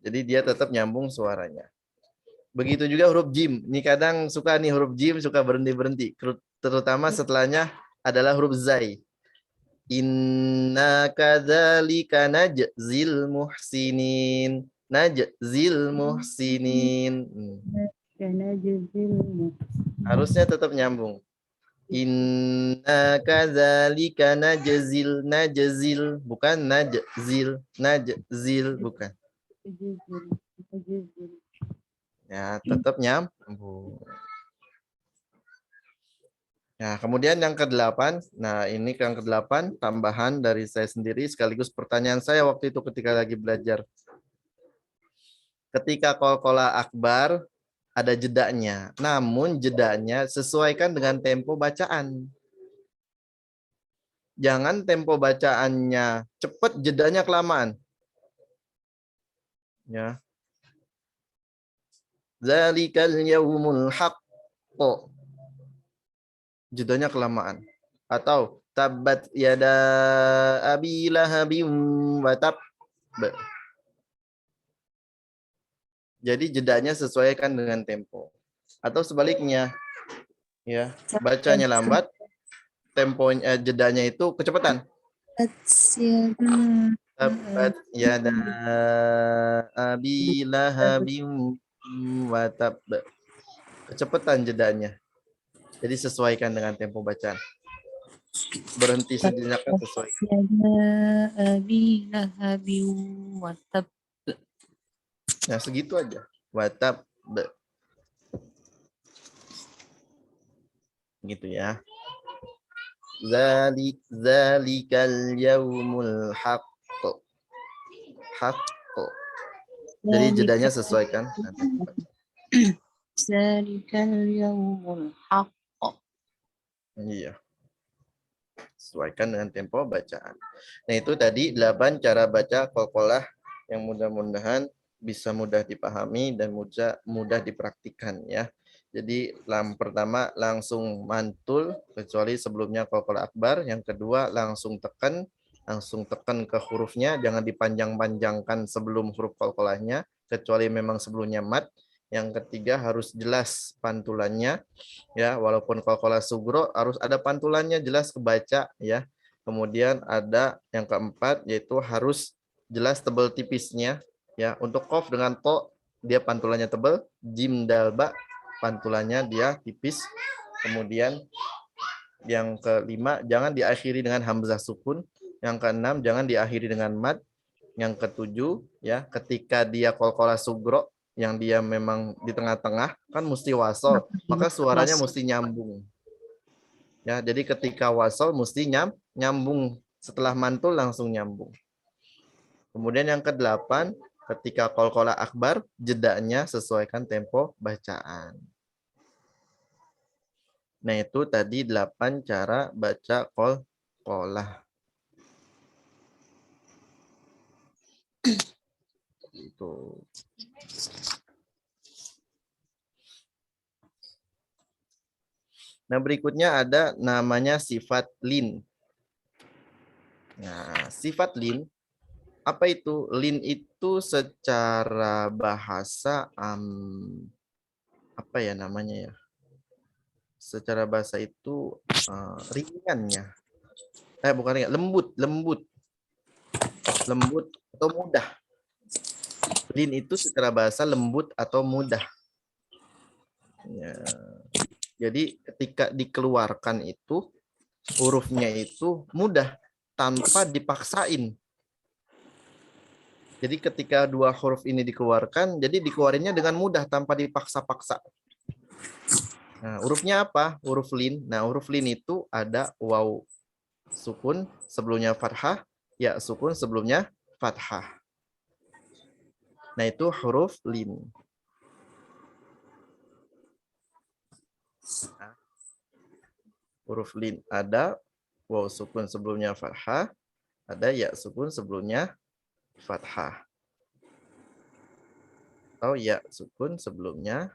Jadi dia tetap nyambung suaranya. Begitu juga huruf jim. Ini kadang suka nih huruf jim suka berhenti-berhenti. Terutama setelahnya adalah huruf zai. Inna kadzalika najzil muhsinin. Najzil muhsinin. Harusnya tetap nyambung. Inna kadzalika najzil bukan najzil bukan. Ya, tetap nyambung. Nah, kemudian yang ke-8. Nah, ini yang ke-8 tambahan dari saya sendiri sekaligus pertanyaan saya waktu itu ketika lagi belajar. Ketika qalqalah akbar ada jedanya. Namun jedanya sesuaikan dengan tempo bacaan. Jangan tempo bacaannya cepat, jedanya kelamaan. Ya. Zalikal yaumul haqq. Jedanya kelamaan. Atau tabat yada abi lahabim wa tab. Jadi jedanya sesuaikan dengan tempo. Atau sebaliknya, ya, bacanya lambat, temponya jedanya itu kecepatan. Tabat yada abi lahabim wa tab. Kecepatan jedanya. Jadi sesuaikan dengan tempo bacaan. Berhenti sejenak sesuai. Nah, segitu aja. Watab. Gitu ya. Zalikal yaumul haqq. Haqq. Jadi jedanya sesuaikan. Zalikal yaumul haqq. Iya. Sesuaikan dengan tempo bacaan. Nah, itu tadi 8 cara baca qalqalah yang mudah-mudahan bisa mudah dipahami dan mudah dipraktikkan ya. Jadi pertama langsung mantul kecuali sebelumnya qalqalah akbar, yang kedua langsung tekan ke hurufnya, jangan dipanjang-panjangkan sebelum huruf qalqalahnya kecuali memang sebelumnya mat. Yang ketiga harus jelas pantulannya ya, walaupun qalqalah sugro harus ada pantulannya jelas kebaca ya. Kemudian ada yang keempat yaitu harus jelas tebal tipisnya ya. Untuk qaf dengan to dia pantulannya tebal, jim dal ba pantulannya dia tipis. Kemudian yang kelima jangan diakhiri dengan hamzah sukun. Yang keenam jangan diakhiri dengan mad. Yang ketujuh ya, ketika dia qalqalah sugro yang dia memang di tengah-tengah kan mesti wasol, maka suaranya mesti nyambung. Ya, jadi ketika wasol mesti nyambung, setelah mantul langsung nyambung. Kemudian yang ke-8, ketika qalqalah akbar, jedanya sesuaikan tempo bacaan. Nah, itu tadi 8 cara baca qalqalah. Itu. Nah, berikutnya ada namanya sifat lin. Nah, sifat lin, apa itu? Lin itu secara bahasa, apa ya namanya ya? Secara bahasa itu ringannya. Bukan ringan, lembut atau mudah. Lin itu secara bahasa lembut atau mudah. Ya. Jadi ketika dikeluarkan itu, hurufnya itu mudah tanpa dipaksain. Jadi ketika dua huruf ini dikeluarkan, jadi dikeluarinnya dengan mudah tanpa dipaksa-paksa. Nah, hurufnya apa? Huruf lin. Nah, huruf lin itu ada waw sukun sebelumnya fathah, ya sukun sebelumnya fathah. Nah, itu huruf lin. Nah, huruf lin ada waw sukun sebelumnya fathah, ada ya sukun sebelumnya fathah. Atau ya sukun sebelumnya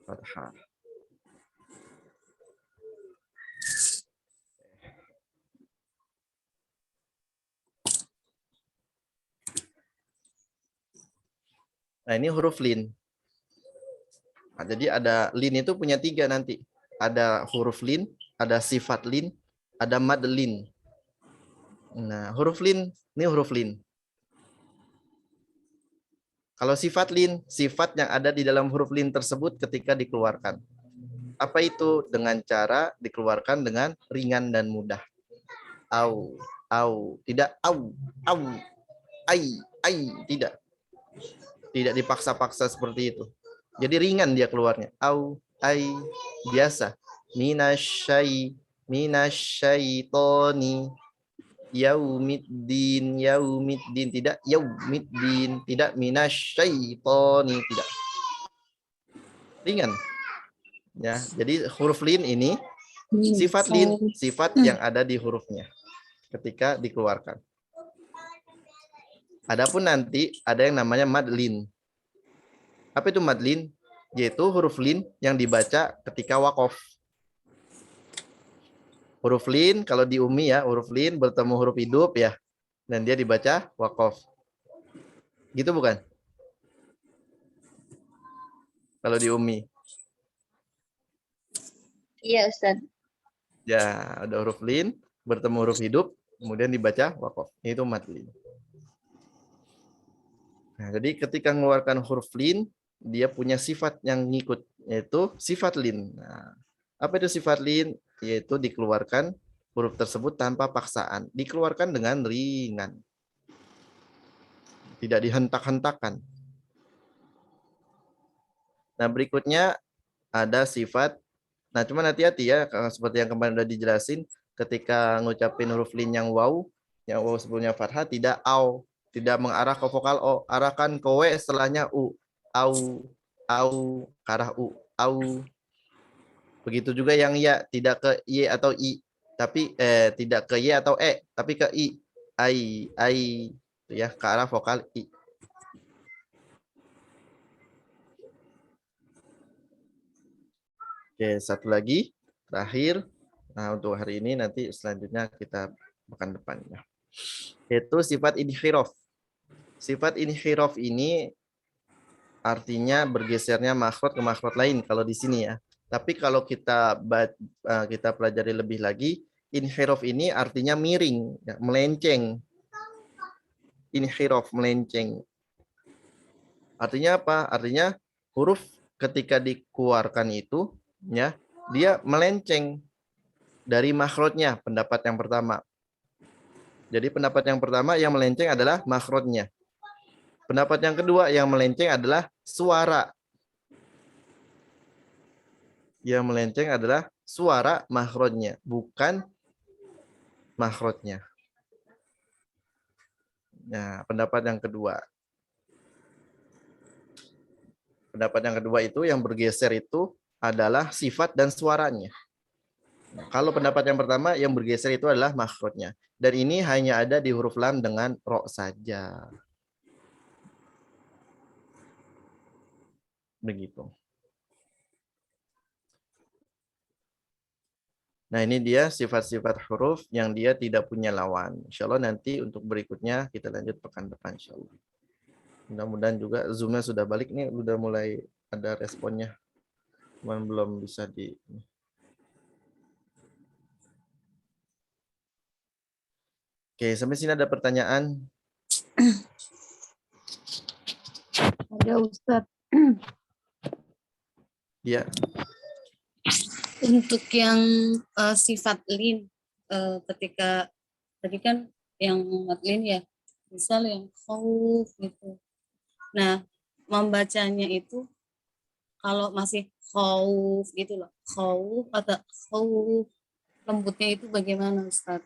fathah. Nah, ini huruf lin. Nah, jadi ada lin itu punya 3 nanti. Ada huruf lin, ada sifat lin, ada mad lin. Nah, huruf lin, ini huruf lin. Kalau sifat lin, sifat yang ada di dalam huruf lin tersebut ketika dikeluarkan. Apa itu? Dengan cara dikeluarkan dengan ringan dan mudah. Au, tidak au, ai, tidak. Tidak dipaksa-paksa seperti itu. Jadi ringan dia keluarnya. Au, ai, biasa. Minasyaitoni. Yaumiddin, tidak yaumiddin, tidak minasyaitoni, tidak. Ringan. Ya, jadi huruf lin ini sifat lin, sifat yang ada di hurufnya ketika dikeluarkan. Adapun nanti ada yang namanya mad lin. Apa itu mad lin? Yaitu huruf lin yang dibaca ketika wakof. Huruf lin kalau di umi ya, huruf lin bertemu huruf hidup ya, dan dia dibaca wakof. Gitu bukan? Kalau di umi. Iya, Ustaz. Ya, ada huruf lin bertemu huruf hidup, kemudian dibaca wakof. Itu mad lin. Nah, jadi ketika mengeluarkan huruf lin, dia punya sifat yang ngikut, yaitu sifat lin. Nah, apa itu sifat lin? Yaitu dikeluarkan huruf tersebut tanpa paksaan. Dikeluarkan dengan ringan. Tidak dihentak-hentakan. Nah, berikutnya ada sifat. Nah, cuman hati-hati ya, seperti yang kemarin udah dijelasin, ketika ngucapin huruf lin yang waw sebelumnya fathah, tidak au. Tidak mengarah ke vokal o, arahkan ke w setelahnya u. Au, ke arah u. Au. Begitu juga yang ya, tidak ke y atau i, tapi tidak ke y atau e, tapi ke i. Ai. Ya, ke arah vokal i. Oke, satu lagi, terakhir. Nah, untuk hari ini nanti selanjutnya kita pekan depannya. Yaitu sifat inhiraf. Sifat inhiraf ini artinya bergesernya makhraj ke makhraj lain kalau di sini ya. Tapi kalau kita pelajari lebih lagi, inhiraf ini artinya miring, ya, melenceng. Inhiraf, melenceng. Artinya apa? Artinya huruf ketika dikeluarkan itu, ya, dia melenceng dari makhrajnya, pendapat yang pertama. Jadi pendapat yang pertama yang melenceng adalah makhrajnya. Pendapat yang kedua yang melenceng adalah suara. Yang melenceng adalah suara makhrajnya, bukan makhrajnya. Nah, pendapat yang kedua. Pendapat yang kedua itu yang bergeser itu adalah sifat dan suaranya. Nah, kalau pendapat yang pertama yang bergeser itu adalah makhrajnya. Dan ini hanya ada di huruf lam dengan ro saja. Begitu. Nah, ini dia sifat-sifat huruf yang dia tidak punya lawan. Insya Allah nanti untuk berikutnya kita lanjut pekan depan insya Allah. Mudah-mudahan juga Zoom-nya sudah balik nih, udah mulai ada responnya. Cuman belum bisa di... Oke, sampai sini ada pertanyaan? Ada, Ustaz. Ya. Untuk yang sifat lin, ketika tadi kan yang lin ya, misal yang khauf gitu. Nah, membacanya itu kalau masih khauf gitu loh, khauf atau khauf, lembutnya itu bagaimana, Ustaz?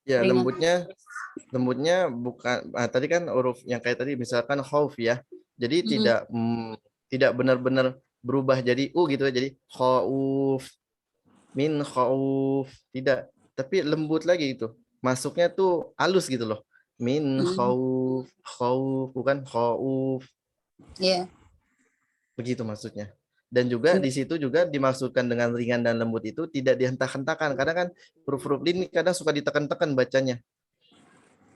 Ya, Ringan. lembutnya bukan tadi kan huruf yang kayak tadi misalkan khauf ya. Jadi tidak benar-benar berubah jadi gitu ya. Jadi khauf, min khauf, tidak. Tapi lembut lagi itu. Masuknya tuh halus gitu loh. Min khauf bukan khauf. Iya. Begitu maksudnya. Dan juga di situ juga dimaksudkan dengan ringan dan lembut itu tidak dihentak-hentakan. Karena kan huruf-huruf ini kadang suka ditekan-tekan bacanya.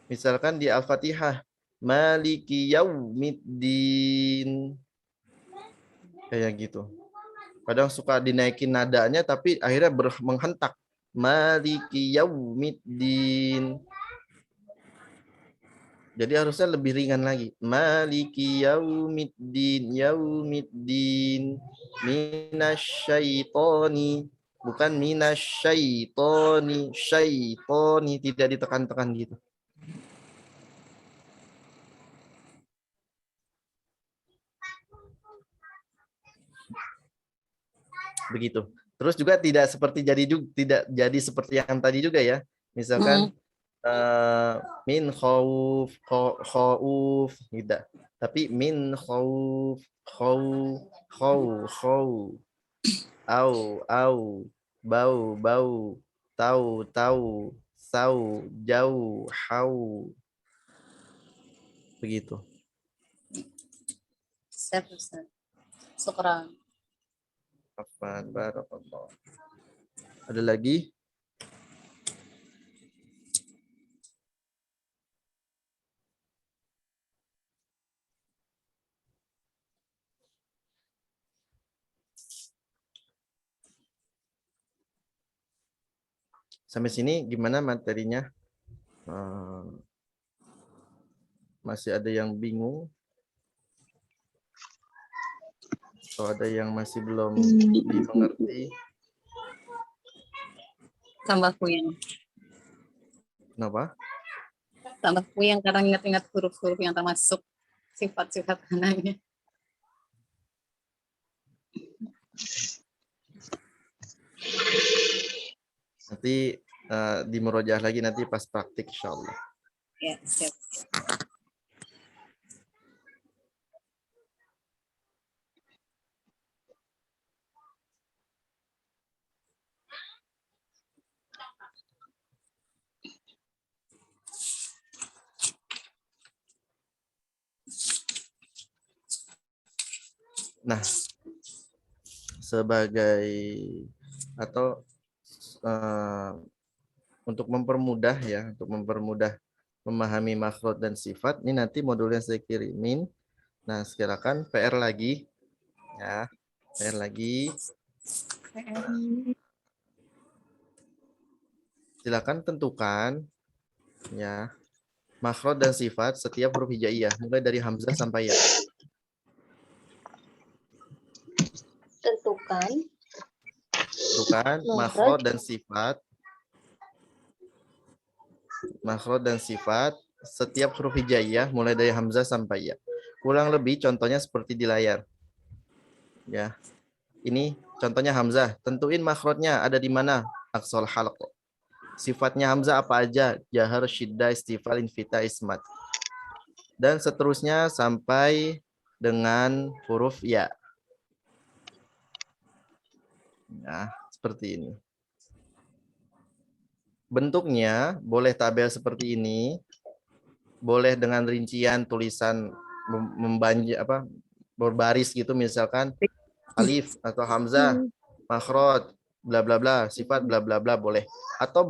Misalkan di Al-Fatihah, Maliki yaumiddin. Kayak gitu. Kadang suka dinaikin nadanya tapi akhirnya menghentak. Maliki yaumiddin. Jadi harusnya lebih ringan lagi. Maliki yaumiddin, yaumiddin. Minasyaitoni. Bukan minasyaitoni, syaitoni. Tidak ditekan-tekan gitu. Begitu. Terus juga tidak jadi seperti yang tadi juga ya. Misalkan min khauf khauf tidak. Tapi min khauf khau au bau tahu sau jauh hau begitu. Syukran. Barakallah. Ada lagi? Sampai sini gimana materinya? Masih ada yang bingung? Atau ada yang masih belum dimengerti? Tambah puyeng. Kenapa? Tambah puyeng karena ingat-ingat huruf-huruf yang termasuk sifat-sifat anaknya. Nanti di murojaah lagi nanti pas praktik insyaallah. Ya, siap. Nah, sebagai atau untuk mempermudah ya, untuk mempermudah memahami makhraj dan sifat, ini nanti modulnya saya kirimin. Nah, silakan PR lagi ya. PR lagi. Silakan tentukan ya makhraj dan sifat setiap huruf hijaiyah mulai dari hamzah sampai ya. Tentukan makhraj dan sifat setiap huruf hijaiyah mulai dari hamzah sampai ya. Kurang lebih contohnya seperti di layar. Ya. Ini contohnya hamzah. Tentuin makhrajnya ada di mana? Aqsal halq. Sifatnya hamzah apa aja? Jahar, syiddah, istifal, infita, ismat. Dan seterusnya sampai dengan huruf ya. Nah, seperti ini. Bentuknya boleh tabel seperti ini, boleh dengan rincian tulisan berbaris gitu, misalkan alif atau hamzah, makhraj, bla bla bla, sifat bla bla bla boleh. Atau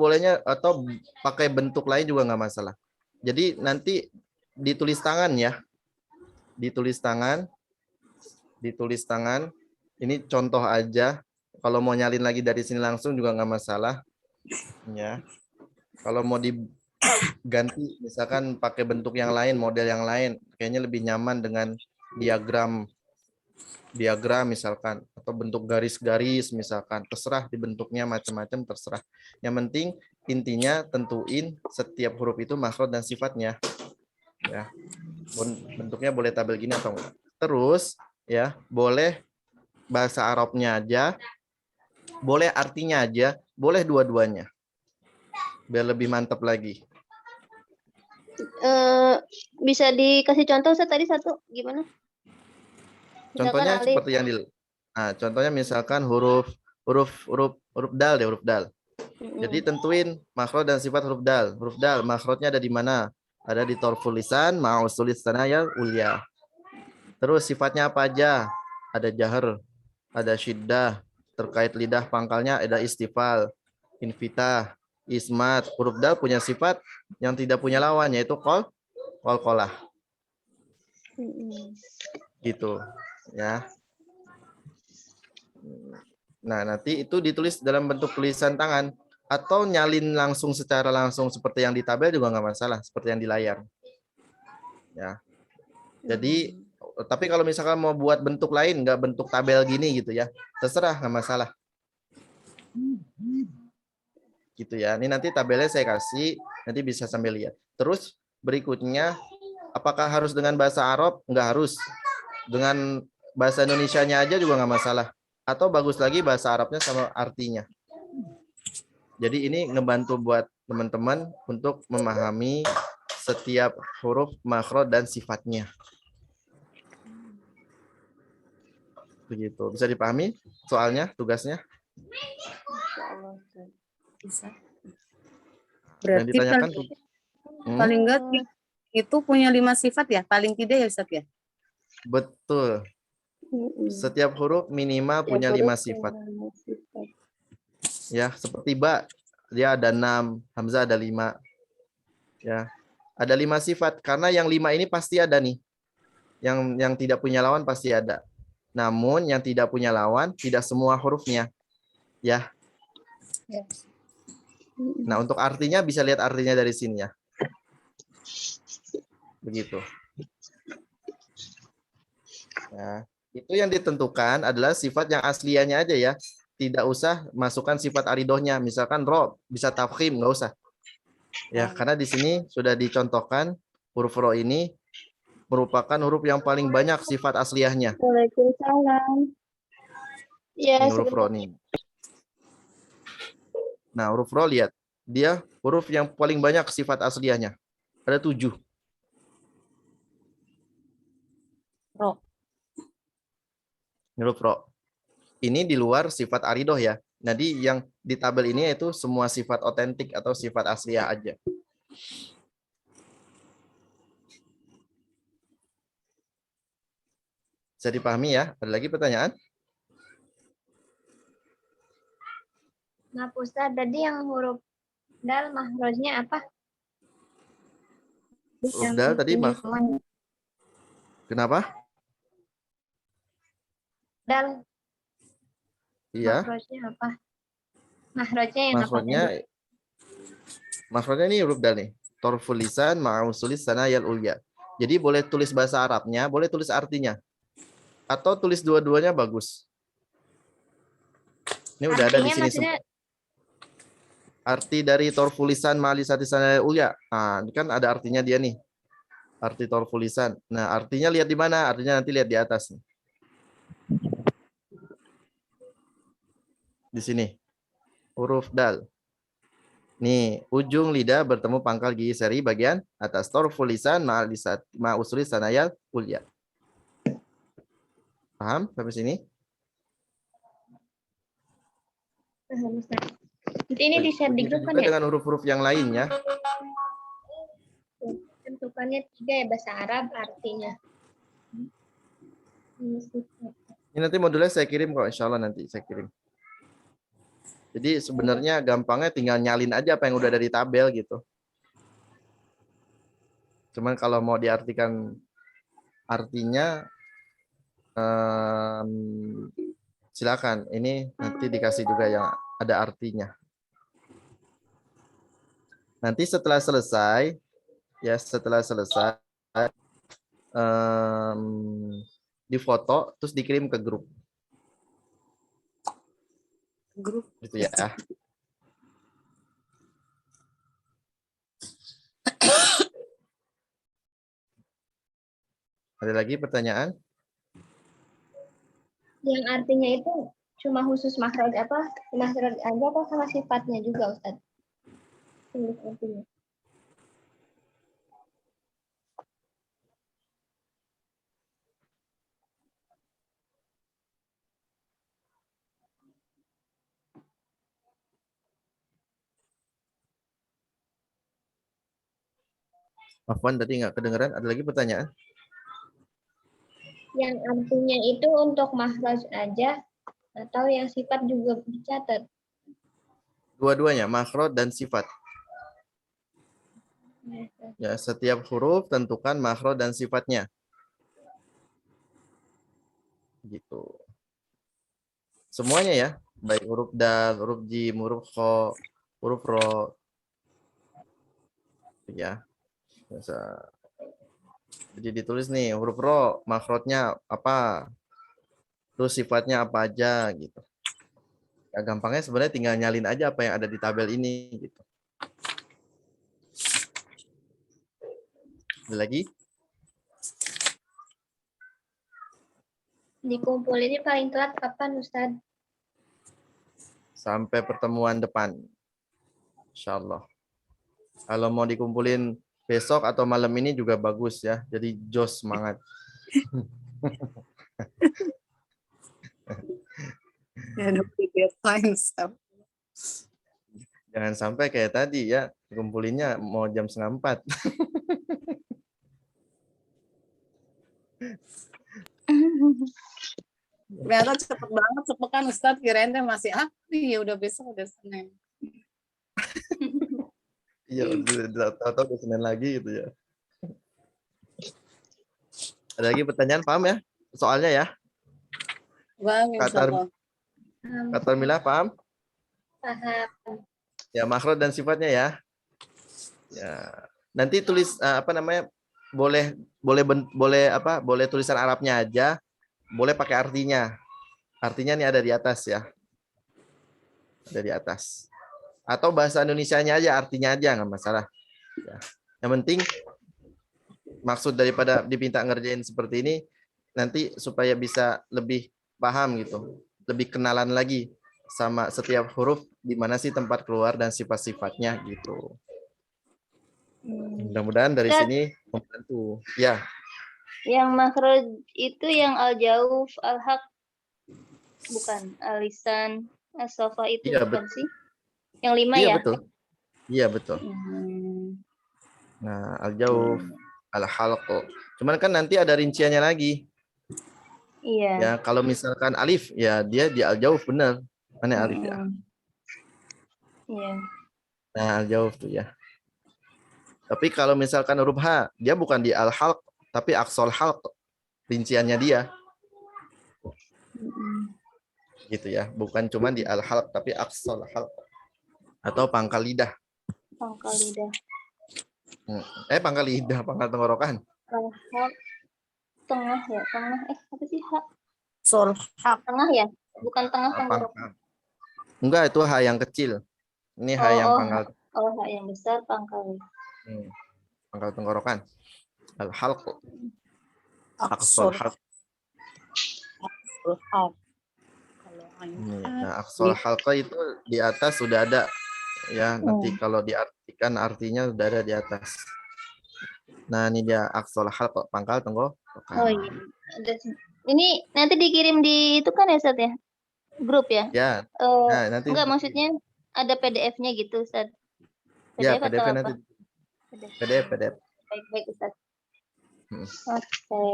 pakai bentuk lain juga nggak masalah. Jadi nanti ditulis tangan ya, ditulis tangan. Ini contoh aja. Kalau mau nyalin lagi dari sini langsung juga nggak masalah. Ya, kalau mau diganti misalkan pakai bentuk yang lain, model yang lain, kayaknya lebih nyaman dengan diagram misalkan, atau bentuk garis-garis misalkan, terserah di bentuknya macam-macam, terserah. Yang penting intinya tentuin setiap huruf itu makhraj dan sifatnya. Ya, bentuknya boleh tabel gini atau enggak. Terus ya boleh bahasa Arabnya aja, boleh artinya aja, boleh dua-duanya. Biar lebih mantap lagi. Bisa dikasih contoh tadi satu gimana? Contohnya seperti yang contohnya misalkan huruf dal deh, huruf dal. Jadi tentuin makhraj dan sifat huruf dal. Huruf dal makhrajnya ada di mana? Ada di torful lisan, ma'usul sanaya ulya. Terus sifatnya apa aja? Ada jahar, ada syiddah, terkait lidah pangkalnya ada istifal, infitah, ismat. Huruf dal punya sifat yang tidak punya lawan, yaitu qalqalah. Gitu ya. Nah, nanti itu ditulis dalam bentuk tulisan tangan atau nyalin langsung secara langsung seperti yang di tabel juga nggak masalah, seperti yang di layar. Ya. Jadi, tapi kalau misalkan mau buat bentuk lain, nggak bentuk tabel gini gitu ya, terserah, nggak masalah. Gitu ya. Ini nanti tabelnya saya kasih, nanti bisa sambil lihat. Terus berikutnya, apakah harus dengan bahasa Arab? Nggak harus. Dengan bahasa Indonesianya aja juga nggak masalah. Atau bagus lagi bahasa Arabnya sama artinya. Jadi ini ngebantu buat teman-teman untuk memahami setiap huruf, makhraj, dan sifatnya. Begitu. Bisa dipahami soalnya, tugasnya? Bisa. Yang Berarti ditanyakan paling enggak itu punya 5 sifat ya, paling tidak ya Ustaz ya. betul. Setiap huruf minimal punya 5 sifat. Ya, seperti ba, dia ada 6, hamzah ada 5. Ya. Ada 5 sifat karena yang 5 ini pasti ada nih. Yang tidak punya lawan pasti ada. Namun yang tidak punya lawan tidak semua hurufnya. Ya. Nah, untuk artinya bisa lihat artinya dari sini ya. Begitu. Nah, itu yang ditentukan adalah sifat yang asliannya aja ya. Tidak usah masukkan sifat aridohnya. Misalkan ro, bisa tafkhim, nggak usah. Ya, karena di sini sudah dicontohkan huruf ro ini merupakan huruf yang paling banyak sifat asliahnya. Waalaikumsalam. Ya, Ini huruf ro nih. Nah, huruf ro lihat. Dia huruf yang paling banyak sifat asliahnya. Ada 7. Ro. Huruf ro. Ini di luar sifat aridoh ya. Jadi yang di tabel ini itu semua sifat otentik atau sifat asliah aja. Bisa dipahami ya? Ada lagi pertanyaan? Nah, Ustaz, tadi yang huruf dal mahrojnya apa? Huruf dal tadi kenapa? Dal Iya. mahrojnya apa? Mahrojnya yang apa tadi? Makhrajnya ini huruf dal nih. Torful lisan ma'usulis sanayal ulya. Jadi boleh tulis bahasa Arabnya, boleh tulis artinya. Atau tulis dua-duanya bagus. Ini udah ada di sini semua. Arti dari torful lisan ma'alisati sanayal ulya. Nah, ini kan ada artinya dia nih. Arti torful lisan. Nah, artinya lihat di mana? Artinya nanti lihat di atas nih. Di sini. Huruf dal. Nih, ujung lidah bertemu pangkal gigi seri bagian atas. Torful lisan ma'usuli sanayal ulya. Paham sampai sini? Paham, Ustaz. Nanti ini di-share di grup kan Juga ya? dengan huruf-huruf yang lainnya. Tentukannya 3 ya, bahasa Arab artinya. Ini nanti modulnya saya kirim kok, insya Allah nanti saya kirim. Jadi sebenarnya gampangnya tinggal nyalin aja apa yang udah dari tabel gitu. Cuman kalau mau diartikan artinya, silakan. Ini nanti dikasih juga yang ada artinya. Nanti setelah selesai, ya setelah selesai, difoto terus dikirim ke grup. Gitu ya. Ada lagi pertanyaan? Yang artinya itu cuma khusus makhraj apa? Makhraj aja apa sama sifatnya juga, Ustaz? Artinya. Afwan tadi nggak kedengeran. Ada lagi pertanyaan? Yang artinya itu untuk makhraj aja atau yang sifat juga dicatat? Dua-duanya, makhraj dan sifat. Ya, setiap huruf tentukan makhraj dan sifatnya. Gitu. Semuanya ya, baik huruf dal, huruf jim, huruf kho, huruf ro, ya. Jadi ditulis nih huruf ro, makhrajnya apa, terus sifatnya apa aja gitu. Ya, gampangnya sebenarnya tinggal nyalin aja apa yang ada di tabel ini gitu. Ada lagi? Dikumpulinnya paling telat kapan, Ustaz? Sampai pertemuan depan. Insyaallah. Kalau mau dikumpulin besok atau malam ini juga bagus ya. Jadi jos semangat. Ya, ada deadline. Jangan sampai kayak tadi ya, kumpulinnya mau jam 3:30. Ternyata cepet banget sepekan Ustadz, kirain teh masih ya udah besok udah Senin. Iya, tahu-tahu udah Senin lagi gitu ya. Ada lagi pertanyaan, paham ya? Soalnya ya. Bang, insyaallah. Kak Tarmila paham? Paham. Ya, makhraj dan sifatnya ya. Ya. Nanti tulis apa namanya? Boleh tulisan Arabnya aja, boleh pakai artinya. Artinya nih ada di atas ya. Ada di atas. Atau bahasa Indonesianya aja, artinya aja nggak masalah. Ya. Yang penting maksud daripada dipinta ngerjain seperti ini nanti supaya bisa lebih paham gitu, lebih kenalan lagi sama setiap huruf di mana sih tempat keluar dan sifat-sifatnya gitu. Mudah-mudahan dari Ustaz, sini membantu. Ya, yang makhraj itu yang al-jauf, al-haq, bukan al-lisan, as-safa itu iya bukan betul. sih? Yang 5 Iya ya? betul. Iya betul. Nah, al-jauf, al-halq. Cuman kan nanti ada rinciannya lagi. Iya. Ya, kalau misalkan alif, ya dia di al-jauf benar. Mana alif ya? Iya. Nah, al-jauf tuh ya. Tapi kalau misalkan huruf H, dia bukan di al-halq, tapi aqsal halq. Rinciannya dia. Gitu ya. Bukan cuma di al-halq, tapi aqsal halq. Atau pangkal lidah. Pangkal lidah. Pangkal lidah, pangkal tenggorokan. Al-haq, tengah ya? Tengah, apa sih hak? Haq. Tengah ya? Bukan tengah tenggorokan. Enggak, itu H yang kecil. Ini H yang pangkal. Hak yang besar pangkal. Pangkal tenggorokan. Al-halq. Aqsal halq. Nah, aqsal halq itu di atas sudah ada ya. Nanti kalau diartikan artinya sudah ada di atas. Nah, ini dia aqsal halq, pangkal tenggorokan. Oh iya. Ini nanti dikirim di itu kan ya, Ustaz ya? Grup ya? Ya. Nah, nanti enggak, maksudnya ada PDF-nya gitu, Ustaz. ya, PDF PDF atau nanti. apa? PDF. Baik, Ustaz. Oke.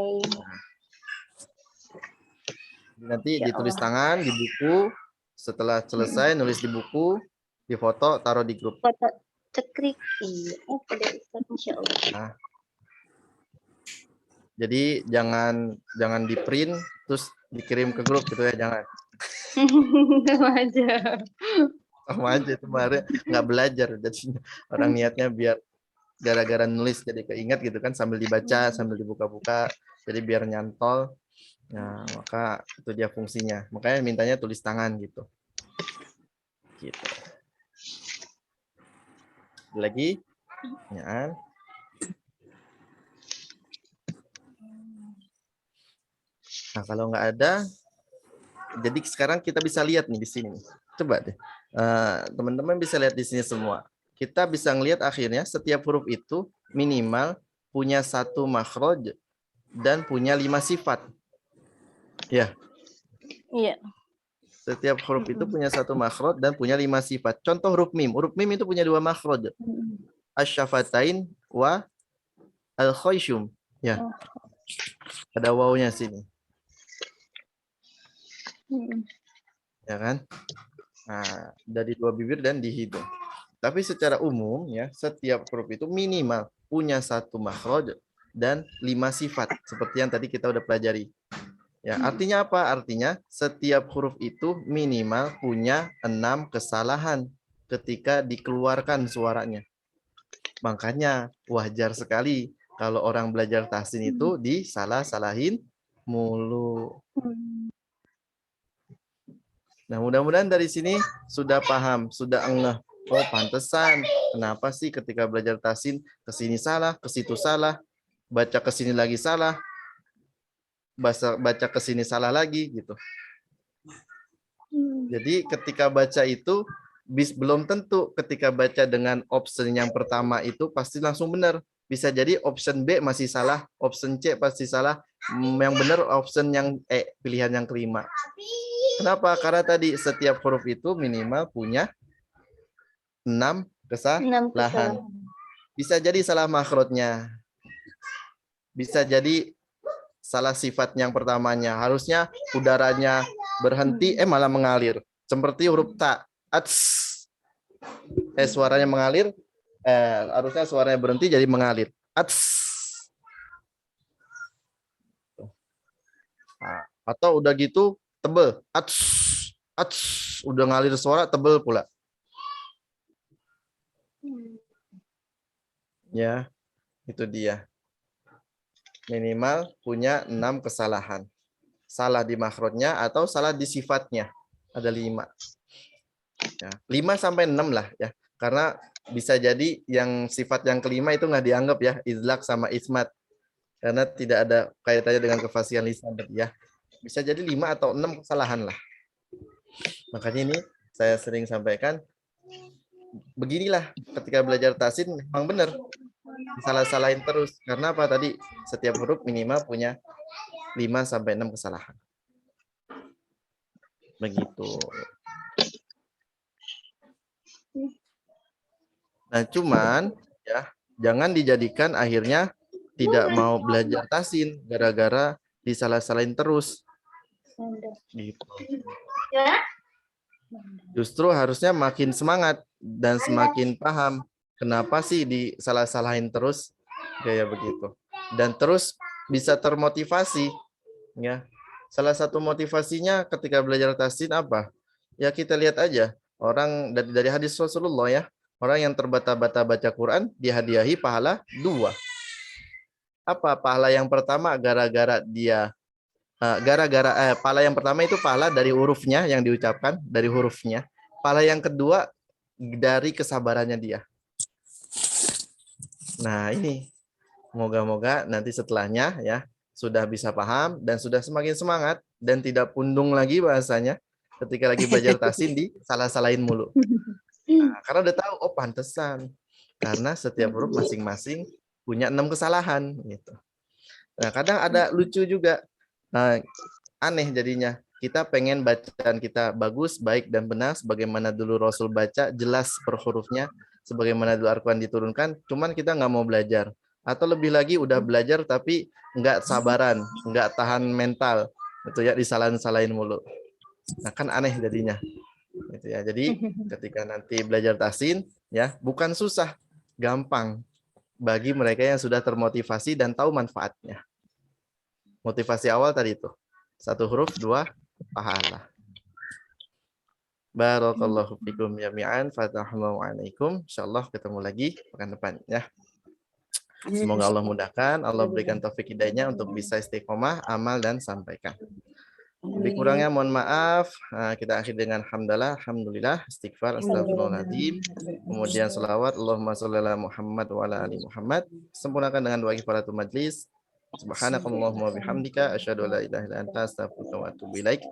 Nanti Ya ditulis Allah. tangan di buku. Setelah selesai nulis di buku, difoto, taruh di grup. Foto cekrik. Iya. PDF Ustaz, Masya Allah. Nah, jadi jangan di print terus dikirim ke grup gitu ya, jangan. Sama aja. Sama aja itu kemarin nggak belajar, jadi orang niatnya biar gara-gara nulis jadi keinget gitu kan, sambil dibaca sambil dibuka-buka, jadi biar nyantol. Nah, maka itu dia fungsinya, makanya mintanya tulis tangan gitu. Lagi pertanyaan? Nah, kalau nggak ada, jadi sekarang kita bisa lihat nih di sini. Coba deh, teman-teman bisa lihat di sini semua. Kita bisa ngelihat akhirnya setiap huruf itu minimal punya 1 makhraj dan punya 5 sifat. Ya. Iya. Setiap huruf itu punya 1 makhraj dan punya 5 sifat. Contoh huruf mim. Huruf mim itu punya 2 makhraj. Asy-syafatain wa al-khayshum. Ya. Ada wawunya sini. Ya kan? Nah, dari 2 bibir dan di hidung. Tapi secara umum ya, setiap huruf itu minimal punya 1 makhraj dan 5 sifat seperti yang tadi kita udah pelajari. Ya, artinya apa? Artinya setiap huruf itu minimal punya 6 kesalahan ketika dikeluarkan suaranya. Makanya wajar sekali kalau orang belajar tahsin itu disalah-salahin mulu. Nah, mudah-mudahan dari sini sudah paham, sudah ngeh. Oh, pantesan. Kenapa sih ketika belajar tahsin ke sini salah, ke situ salah, baca ke sini lagi salah, baca ke sini salah lagi gitu. Jadi ketika baca itu belum tentu ketika baca dengan option yang pertama itu pasti langsung benar. Bisa jadi option B masih salah, option C pasti salah, yang benar option yang pilihan yang kelima. Kenapa? Karena tadi setiap huruf itu minimal punya 6 kesalahan. Bisa jadi salah makhrajnya. Bisa jadi salah sifat yang pertamanya. Harusnya udaranya berhenti, malah mengalir. Seperti huruf ta. Ats. Suaranya mengalir. Harusnya suaranya berhenti jadi mengalir. Ats. Nah, atau udah gitu tebel. Ats. Ats. Udah ngalir suara tebel pula. Ya, itu dia. Minimal punya 6 kesalahan. Salah di makhrajnya atau salah di sifatnya. Ada 5. Ya, 5 sampai 6 lah ya. Karena bisa jadi yang sifat yang kelima itu nggak dianggap ya, izlak sama ismat. Karena tidak ada kaitannya dengan kefasihan lisan ya. Bisa jadi 5 atau 6 kesalahan lah. Makanya ini saya sering sampaikan, beginilah ketika belajar tahsin memang benar. Salah-salahin terus. Karena apa tadi? Setiap huruf minimal punya 5 sampai 6 kesalahan. Begitu. Nah, cuman ya, jangan dijadikan akhirnya tidak mau belajar tahsin gara-gara disalah-salahin terus. Gitu. Justru harusnya makin semangat dan semakin paham kenapa sih disalah-salahin terus kayak begitu. Dan terus bisa termotivasi ya. Salah satu motivasinya ketika belajar tahsin apa? Ya kita lihat aja orang dari hadis Rasulullah ya. Orang yang terbata-bata baca Quran dihadiahi pahala 2. Apa pahala yang pertama? Gara-gara dia pahala yang pertama itu pahala dari hurufnya yang diucapkan, dari hurufnya. Pahala yang kedua dari kesabarannya dia. Nah, ini moga-moga nanti setelahnya ya sudah bisa paham dan sudah semakin semangat dan tidak pundung lagi bahasanya ketika lagi belajar tahsin di salah-salahin mulu. Nah, karena udah tahu oh pantesan. Karena setiap huruf masing-masing punya 6 kesalahan gitu. Nah, kadang ada lucu juga. Nah, aneh jadinya. Kita pengen bacaan kita bagus, baik dan benar sebagaimana dulu Rasul baca, jelas per hurufnya sebagaimana dulu Al-Qur'an diturunkan, cuman kita nggak mau belajar. Atau lebih lagi udah belajar tapi nggak sabaran, nggak tahan mental. Itu ya disalahin-salahin mulu. Nah, kan aneh jadinya. Gitu ya. Jadi ketika nanti belajar tahsin ya, bukan susah, gampang bagi mereka yang sudah termotivasi dan tahu manfaatnya. Motivasi awal tadi itu. 1 huruf, 2 pahala. Barakallahu fikum jami'an. Fathahullahu. Insyaallah ketemu lagi pekan depan ya. Semoga Allah mudahkan, Allah berikan taufik hidayahnya untuk bisa istiqomah, amal dan sampaikan. Lebih kurangnya mohon maaf. Kita akhiri dengan hamdalah, alhamdulillah, istighfar, astagfirullahaladzim. Kemudian selawat, Allahumma sholli ala Muhammad wa ala ali Muhammad. Sempurnakan dengan doa kifaratul majlis. Subhanakallahumma bihamdika asyhadu an la ilaha illa anta astaghfiruka wa atubu ilaik.